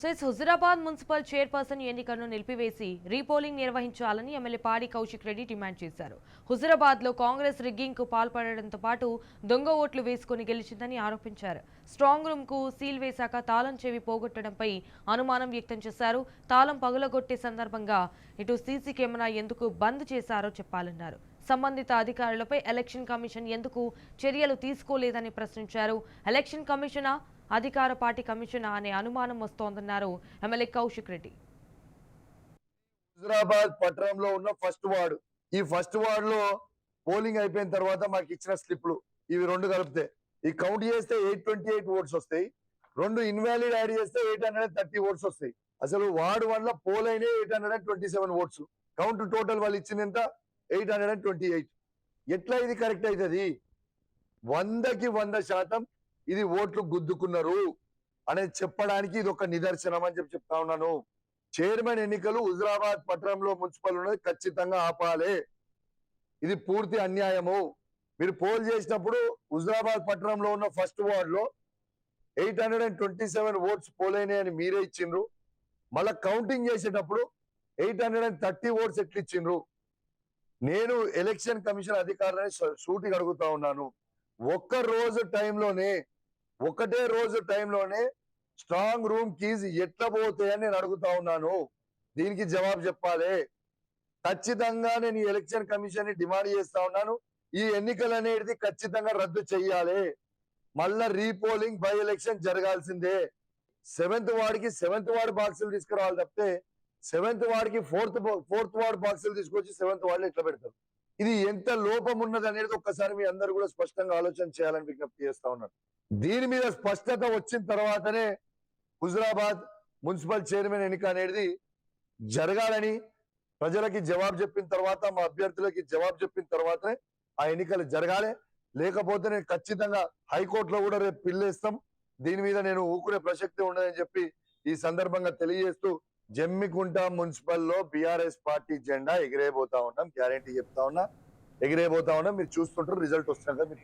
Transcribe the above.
Huzurabad municipal chairperson ఎన్నికను నిలిపివేసి repolling నిర్వహించాలని MLA పాడి కౌశిక్ రెడ్డి డిమాండ్ చేశారు. హుజురాబాద్లో కాంగ్రెస్ రిగ్గింగ్కు పాల్పడడంతో పాటు దొంగ ఓట్లు వేసుకుని గెలిచిందని ఆరోపించారు. స్ట్రాంగ్ రూమ్కు సీల్ వేశాక తాళం చెవి పోగొట్టడంపై అనుమానం వ్యక్తం చేశారు. తాళం పగులగొట్టే సందర్భంగా ఇటు సీసీ కెమెరా ఎందుకు బంద్ చేశారో చెప్పాలన్నారు. సంబంధిత అధికారులపై ఎలక్షన్ కమిషన్ ఎందుకు చర్యలు తీసుకోలేదని ప్రశ్నించారు. ఎలక్షన్ కమిషనా అధికార పార్టీ కమిషన్ అనే అనుమానం వస్తోందన్నారు ఎమ్మెల్యే కౌశిక్ రెడ్డి. హుజురాబాద్ పట్టణంలో ఉన్న ఫస్ట్ వార్డు, ఈ ఫస్ట్ వార్డ్ లో పోలింగ్ అయిపోయిన తర్వాత మాకు ఇచ్చిన స్లిప్లు ఇవి రెండు కలిపితే ఈ కౌంట్ చేస్తే 828 ఓట్స్ వస్తాయి. రెండు ఇన్వాలిడ్ యాడ్ చేస్తే 830 ఓట్స్ వస్తాయి. అసలు వార్డు 1 లో పోల్ అయినా 827 ఓట్స్. కౌంట్ టోటల్ వాళ్ళు ఇచ్చింది ఎంత? 828. ఎట్లా ఇది కరెక్ట్ అవుతుంది? 100కి 100% ఇది ఓట్లు గుద్దుకున్నారు అనేది చెప్పడానికి ఇది ఒక నిదర్శనం అని చెప్తా ఉన్నాను. చైర్మన్ ఎన్నికలు హుజురాబాద్ పట్టణంలో మున్సిపల్ ఉన్నది ఖచ్చితంగా ఆపాలి. ఇది పూర్తి అన్యాయము. మీరు పోల్ చేసినప్పుడు హుజురాబాద్ పట్టణంలో ఉన్న ఫస్ట్ వార్డ్ లో 827 ఓట్స్ పోల్ అయినాయని మీరే ఇచ్చిండ్రు. మళ్ళా కౌంటింగ్ చేసేటప్పుడు 830 ఓట్స్ ఎట్లు ఇచ్చిండ్రు? నేను ఎలక్షన్ కమిషన్ అధికారులని సూటిగా అడుగుతా ఉన్నాను. ఒకటే రోజు టైంలోనే స్ట్రాంగ్ రూమ్ కీస్ ఎట్లా పోతాయని నేను అడుగుతా ఉన్నాను. దీనికి జవాబు చెప్పాలి. ఖచ్చితంగా నేను ఎలక్షన్ కమిషన్ ని డిమాండ్ చేస్తా ఉన్నాను. ఈ ఎన్నికలు అనేది ఖచ్చితంగా రద్దు చెయ్యాలి. మళ్ళా రీపోలింగ్ బై ఎలక్షన్ జరగాల్సిందే. 7th వార్డుకి 7th వార్డు బాక్సులు తీసుకురావాలి తప్పితే 7th వార్డుకి 4th వార్డు బాక్సులు తీసుకొచ్చి 7th వార్డులో ఎట్లా పెడతారు? ఇది ఎంత లోపం ఉన్నది అనేది ఒక్కసారి మీ అందరు కూడా స్పష్టంగా ఆలోచన చేయాలని విజ్ఞప్తి చేస్తా ఉన్నాను. దీని మీద స్పష్టత వచ్చిన తర్వాతనే హుజురాబాద్ మున్సిపల్ చైర్మన్ ఎన్నిక అనేది జరగాలని ప్రజలకి జవాబు చెప్పిన తర్వాత, మా అభ్యర్థులకి జవాబు చెప్పిన తర్వాతనే ఆ ఎన్నికలు జరగాలి. లేకపోతే నేను ఖచ్చితంగా హైకోర్టులో కూడా రేపు పిల్లేస్తాం. దీని మీద నేను ఊకునే ప్రసక్తి ఉండదని చెప్పి ఈ సందర్భంగా తెలియజేస్తూ జమ్మికుంట మున్సిపల్లో బీఆర్ఎస్ పార్టీ జెండా ఎగిరేయబోతా ఉన్నాం. గ్యారంటీ చెప్తా ఉన్నా, ఎగిరేయబోతా ఉన్నాం. మీరు చూస్తుంటారు, రిజల్ట్ వస్తున్నాక మీరు